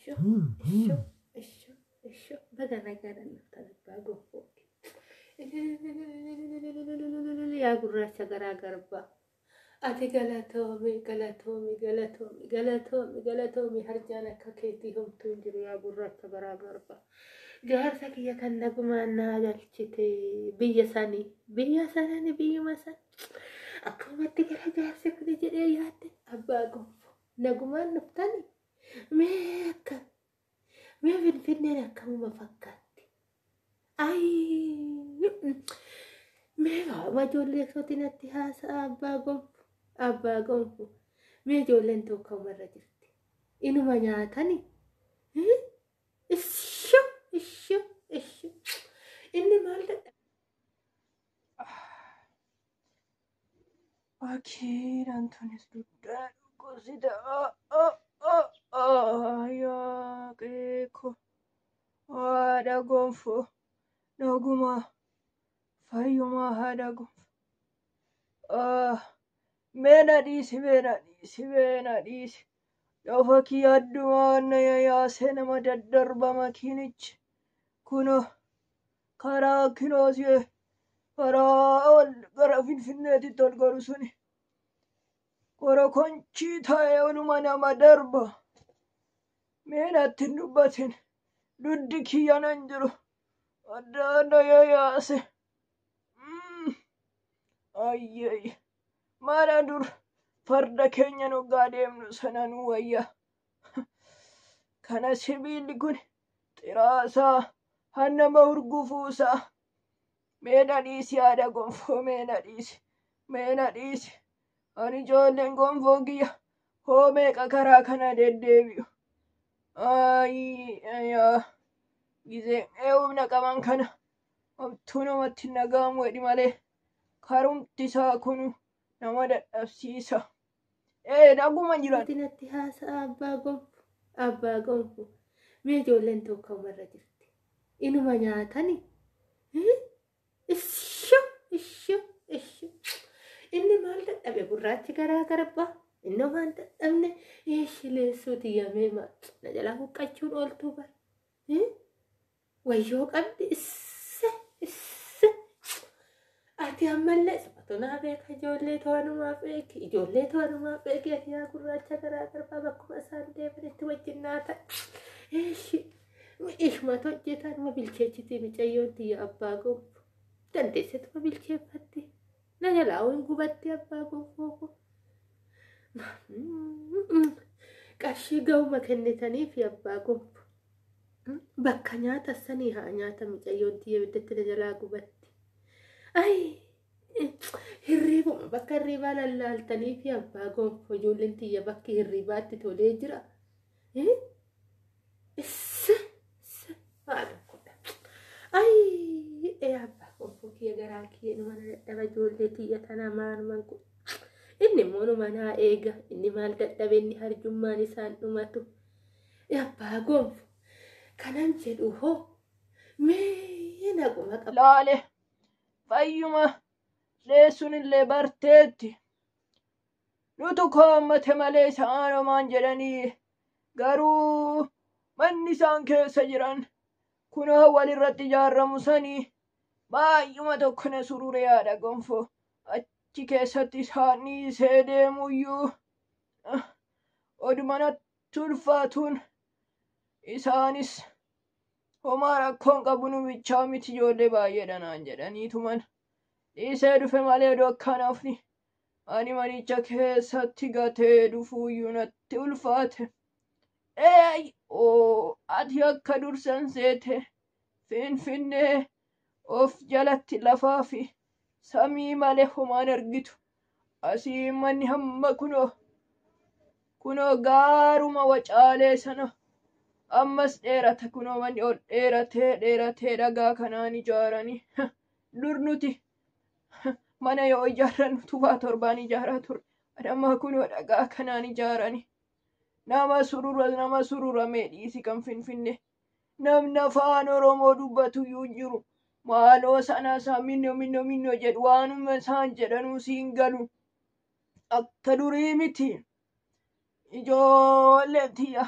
isho, isho, isho. Bagana garan naftan bago. Yaa gurraacha garaa garbaa ati galatoomi harjaan akka keetii homtuu hin jiru yaa gurraacha garaa garbaa jaarsa kiyya kan nagumaan naa galchite biyya sanani biyyuma san akkamatti gara jaarsa kuni jedhee yaadde abbaa gonfoo nagumaan nuftani mee finfinneen akkamuma fakkaatti ما جولي صوتي هاسا أبا قنفو ما جولين توكا مرة جرتي إنو ما نعتني إشو إني مالك أكيد أنتونيس دودان قصيدة يا كيكو هذا قنفو نقوما فايوما هذا قنفو مينا ديسي لوفاكي أدوان يا سينما الدرب مكينيج كنو كارا كنوزي كارا فينفينيتي تولغارسوني كورا كونشي تايونما نما دربا مينا تنباتين دودكي يننجرو أدانا يا سي أي مانا دور فردا كينيا نو غاديم سنانو ويا كان سبيل كن تراسا هنما هرغفوسا مينا ديسي هذا غنفو مينا ديسي أني جولين غنفو كيا هو ميكا كارا كانا ديبيو يا gize eewumna qaban kana abtunumatti nagaam wedhi malee karumti isaa kunu nama dadhabsiisa naguma jira tinatti haasa abbaa gonfu mee ijoolleen tokko marra jirti inuma nyaatani isho inni maal dadhabe gurraachi garaa garbaa inni waan dadhabne shileessuuti yamee na jalaa huqqachuun ooltuu bar wayyoo qabdi isse ati ammallee sabatonaa beeka ijoollee to'anumaa beeki ati yaa gurraacha garaa garbaa bakkuma isaan deemanitti wajjin naata ishuma hojjetan ma bilcheechiti micayyooti yaa abbaa gonfu dandeessitu ma bilcheeffatti na jalaa waan gubatti abbaa gonfoo qarshii ga'uma kennitaniif abbaa gonfu bakka nyaata sanii haa nyaata micayyoon tiyya biddatti na jalaa gubatti hirriibuma bakka hirriibaa lallaaltaniif abbaa gonfoo ijoolleen tiyya bakki hirriibaatti tolee jira haadha kudha abbaa gonfoo kiyya garaa kiyya numa na dadhaba ijoollee tiyya tanaa maanuman kun inni immoo numa naa eega inni maal dadhabe inni harjummaan isaan dhumatu abbaa gonfoo kanan jedhu hoo mee naguma qaba laale fayyuma leessunillee barteetti nutu koommate malee isaan homaan jedhanii garuu manni isaan keessa jiran kunoo walirratti ijaarramu sanii baay'uma tokko na surure yaada gonfoo achi keessatti isaan dhiisee deemuyyuu odumanatti ulfaatuun isaanis homaa rakkoon qabu nu bichaa miti ijoollee baay'eedhanaan jedhaniituman dhiisee dhufe malee dokkanaafni ani manicha keessatti gatee dhufuuyyuu natti ulfaate ati akka dursan seete finfinnee of jalatti lafaa fi samii malee homaan argitu asii manni hamma kunoo gaaruma wacaalee sana ammas dheerata kunoo manni ol dheeratee dhagaa kanaan ijaaranii dur nuti mana yoo ijaarran tubaa torbaan ijaaraa turre adammaa kunoo dhagaa kanaan ijaaranii nama surura meedhiisi kan finfinne namni afaan oromoo dubbatuyyuu jiru maaloo sanaasaa minno jedhu waanuma isaan jedhanuu siin galu akka durii miti ijoolleen tiyya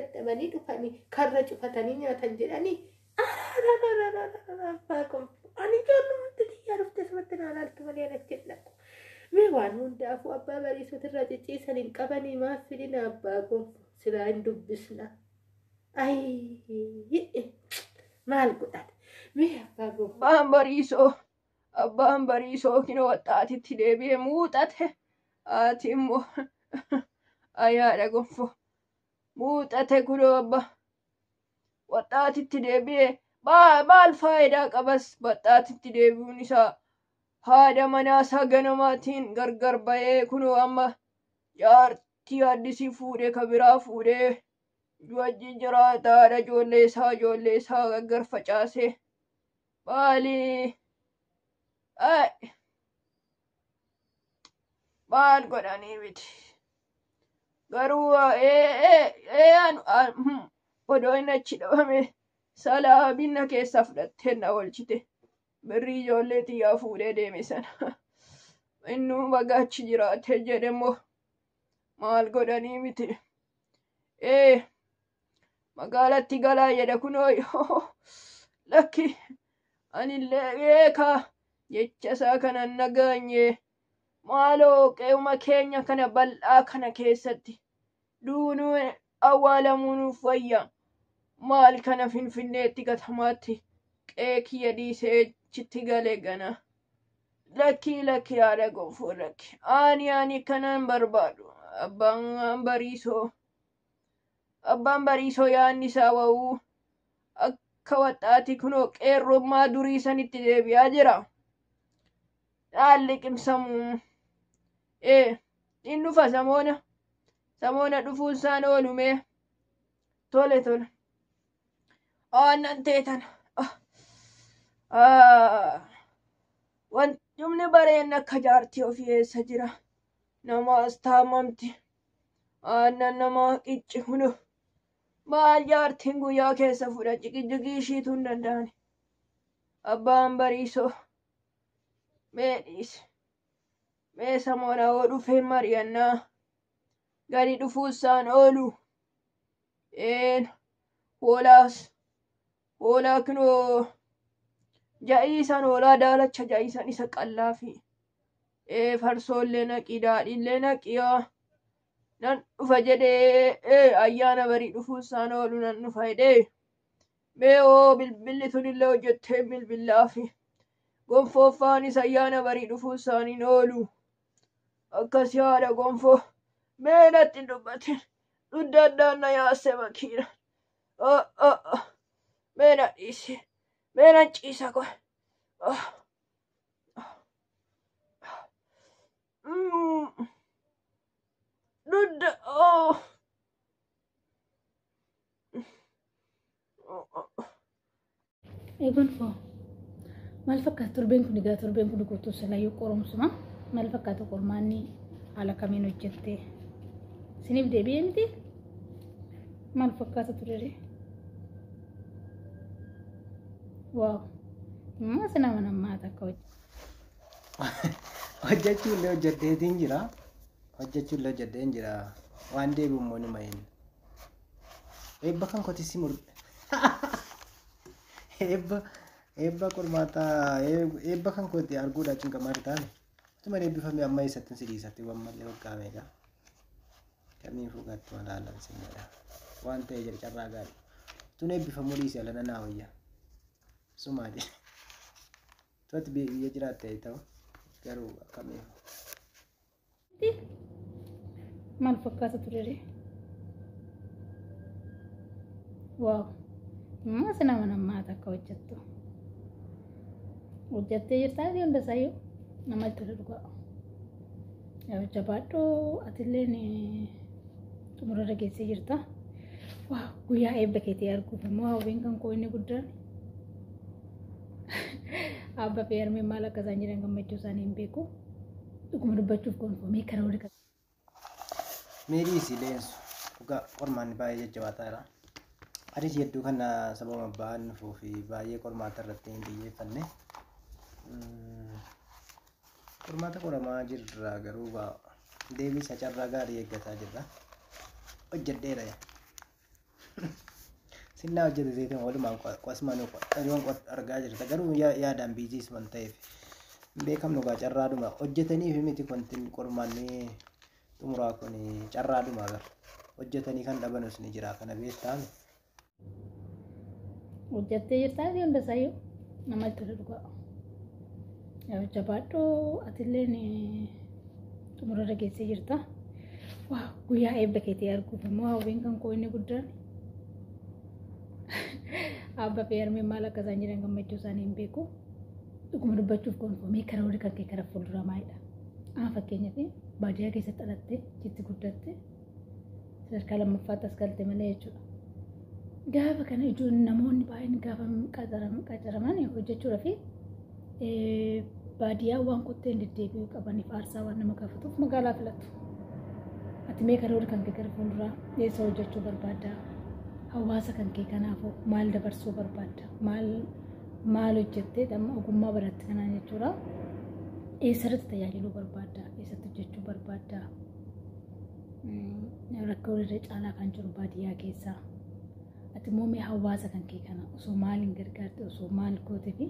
dadhabanii dhufanii karra cufatanii nyaatan jedhanii abbaa gonfoo ani ijoollummatti xiyyaa dhufte asumatti naalaaltu malee anatti hin dhaqu. Mee waan hundaafuu abbaa bariisuutirra ciciisaniin qabanii maaf fidina abbaa gonfoo silaa hin dubbisna. Maal godhate? Mee abbaa gonfoo. Abbaan bariisoo kinoo waxaatitti deebi'ee muuxate. Ati immoo ayyaadha gonfoo. Muuxate kunoo abba. Waxaatitti deebi'ee maal faayidaa qabas waxaatitti deebi'uun isaa. Haadha manaasaa ganamaatiin gargar ba'ee kunoo amma jaartii addisii fuudhee kabiraa fuudhee wajjin jiraata. Haadha ijoollee isaa gargar facaasee maali maal godhanii miti garuu odoo inni achi dhabame salaa binna keessaa fudhattee na oolchite. Birrii ijoollee xiyyaa fuudhee deeme sana innuu bagaachi jiraate jedhemoo maal godhanii miti. Magaalatti galaa jedha kunoo lakki anillee eekaa jecha isaa kanan nageenye maaloo qe'uma keenya kana bal'aa kana keessatti duunuu awwaalamuu nuuf wayya. Maal kana Finfinneetti katamaatti qe'ee kiyya dhiisee chitti galee gana. Lakki haadha gonfoo lakki. Ani kanan barbaadu. Abbaan bariisoo yaanni isaa wa'uu akka waxxaati kunoo qeerrommaa durii sanitti deebi'aa jira. Dhaalli qimsamuu. In dhufa samoona dhufuun isaan oolume. Tole. Aannan teetan. Wantumni bareen akka jaartii ofii eessa jira. Namaas taamamti. Aannan nama qicci hunu. Maal jaartiin guyyaa keessa fudha jiqijigii ishiituu hin danda'ani. Abbaan bariisoo. Mee dhiise. Mee samoona hoo dhufeen mari'annaa. Gadi dhufuusaan oolu. Hoolaa kunoo ja'iisan hoolaa daalacha ja'iisan isa qallaa fi farsoollee naqii daadhiillee naqiyaa. Nan dhufa jedhee ayyaana barii dhufuusaan oolu nan dhufa jedhee. Mee hoo bilbilli tunillee hojjettee bilbillaa fi gonfooffaanis ayyaana barii dhufuusaan hin oolu. Akkas yaada gonfoo. Mee natti dubbatin. Dudda addaan na yaasse makiina. Mee na dhiisi. Mee nan ciisa koy. Dudda. Gonfoo. Maal fakkaata torbeen kun egaa torbeen kun guutuu salaayyuu qoromsuma. Maal fakkaata qormaanni haala kamiin hojjettee? Siniif deebi'ee miti? Maal fakkaata turere? Waaw. Maas nama namaata akka hojjechuullee hojjedheetiin jira. Waan deebi'u immoo nima hin. Eebba kan kotissi murde. Eebba qormaataa eebba kan kooti arguudha cinqamaari taane. Tuma eebbifame amma eessatti sidiisatti waan mallee waggaa meeqa. Kamiin fuugaatti walaalaan sinadha. Waan ta'e jedhe carraa gaarii. Tun eebbifamuu dhiisee ala nanaa wayya. Sumaadhi. Tutti biyya jiraatte ta'u garuu akkamiin. Maal fakkaata turere? Waaw. Maas nama namaata akka hojjettu. Hojjettee jirtaa hunda isaayyuu namatti dhugaa. Jabaadhoo atilleen xumurarra geessee jirta. Waaw guyyaa eebba keetii arguuf immoo hawwiin kan koo inni guddaan. Abba fi harmeen maal akka isaan jedhan gammachuu isaanii hin beeku. Dhuguma dubbachuuf gonfamee kana wali qaba. Meedhiisi leensu dhugaa qormaanni baay'ee jajjabaataa jira. Anis hedduu kana sababa ba'aan dhufuu fi baay'ee qormaata irratti hin xiyyeeffanne. Qormaata qoramaa jirra garuu deebisa carraa gaarii eeggataa jirra. Hojjedheera. Sinnaa hojjete seetiin walumaan qosmaan argaa jirta garuu yaadaan biiziis waan ta'eef beekamnu gaa carraadhuma hojjetanii fi miti kontiin qormaanni xumuraa kun carraadhuma agar hojjetanii kan dhabanus ni jira kana beektaan. Hojjettee jirtaa hunda isaayyuu namatti dhugaa. Jabaadhoo atilleen xumurarra geessee jirta. Waaw guyyaa eebba keetii arguuf immoo hawwiin kan koo inni guddaan. Abba fi harmeen maal akka isaan jedhan gammachuu isaanii hin beeku. Dhuguma dubbachuuf gonfamee kana wali kan kee kana fuulduraa maalidha? Fakkeenyaaf baadiyyaa keessatti dhalattee jitti guddatte sadarkaa lammaffaatti as galte malee jechuudha. Gaafa kana ijoolleen namoonni baay'een gaafa qacaraman hojjechuudhaa fi baadiyyaa waan qottee hin deddeebi'uu qabaniif aarsaa waan nama gaafatuuf magaalaa filatu. Ati mee kana wali kan kee gara fuulduraa eessa hojjechuu barbaadda? Hawaasa kan kee kanaafuu maal dabarsuu barbaadda? Maal hojjettee amma ogummaa baratte kanaan jechuudha. Eessatti tajaajiluu barbaadda? Eessatti hojjechuu barbaadda? Rakkoo irra caalaa kan jiru baadiyyaa keessaa. Ati immoo mee hawaasa kan kee kana osoo maaliin gargaarte osoo maal gootee fi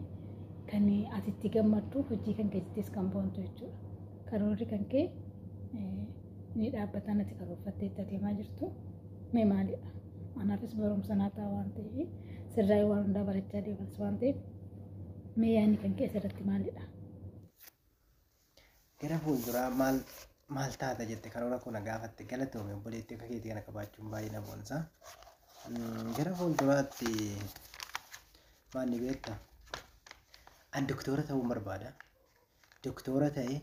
kan ati itti gammaddu hojii kan keessattis kan boontu jechuudha. karoorri kan kee ni dhaabbataan ati karoorfattee itti adeemaa jirtu mee maalidha? Anaafis barumsa naa ta'a waan ta'eef sirraa waan hundaa barachaa deemas waan ta'eef mee yaadni kan kee asirratti maalidha? Gara fuulduraa maal taata jette karoora kuna gaafatte galatoome obboleettii akka keetii kana qabaachuun baay'ee na boonsa. Gara fuulduraatti maal ni beekta? An doktora ta'uu barbaada. Doktora ta'ee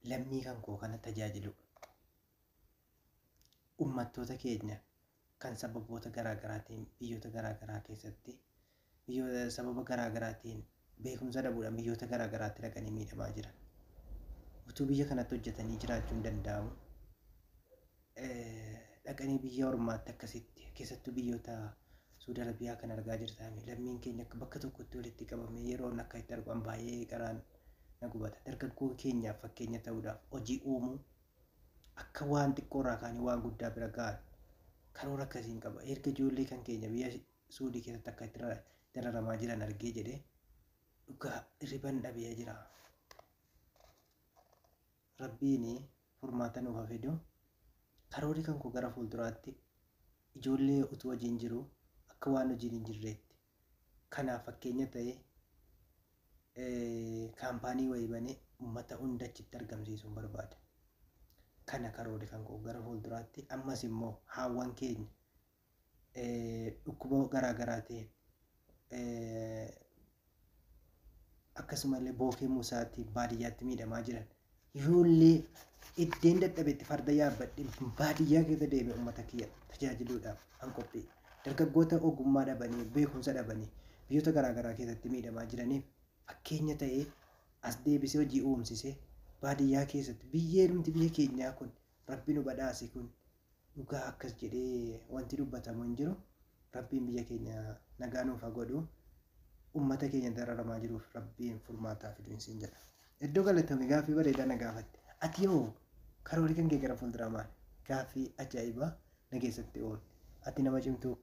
lammii kan koo kana tajaajilu uummattoota keenya kan sababoota garaagaraatiin biyyoota garaagaraa keessatti sababa garaagaraatiin beekumsa dhabuudhaan biyyoota garaagaraatti dhaqanii miidhamaa jiran utuu biyya kanatti hojjetanii jiraachuu hin danda'amu dhaqanii biyya ormaatti akkasitti keessattuu biyyoota Suudi Arabiyaa kan argaa jirtan lammiin keenya akka bakka tokkotti walitti qabamee yeroon akka itti argaman baay'ee qaraan na gubata. Dargaggoo keenyaaf fakkeenya ta'uudhaaf hojii uumuu akka waan xiqqoorraa kaanii waan guddaa bira ga'an karoora akkasiin qaba. Erga ijoollee kan keenya biyya Suudii keessatti akka itti dararamaa jiran argee jedhee dhugaa hirriban dhabee jira. Rabbiin furmaata nuuf fidu karoorri kan koo gara fuulduraatti ijoollee utuu wajjin jiru akka waan hojiin hin jirreetti kanaaf fakkeenya ta'ee kaampaanii wayii banee uummata hunda achitti argamsiisuun barbaada. Kana karoorri kan koo gara fuulduraatti ammas immoo haawwan keenya dhukkuba garaagaraatiin akkasumallee bookee musaatiin baadiyyaatti miidhamaa jiran ijoollee iddeen dadhabetti farda yaabbadhe baadiyyaa keessa deeme uummata kiyya tajaajiluudhaaf an qophii. Dargaggoota ogummaa dhabanii beekumsa dhabanii biyyoota garaagaraa keessatti miidhamaa jiraniif fakkeenya ta'ee as deebisee hojii uumsisee baadiyyaa keessatti biyya keenyaa kun rabbi nu badhaase kun dhugaa akkas jedhee wanti dubbatamu hin jiru. Rabbiin biyya keenya nagaa nuuf haa godhu. Uummata keenya dararamaa jiruuf rabbiin furmaataa fidu siin jedha. Iddoo galatame gaaffii bareedaa na gaafatte. Ati yoo karoorri kan kee gara fuulduraa maali? Gaaffii ajaa'ibaa na keessatti oolu. Ati nama cimtuu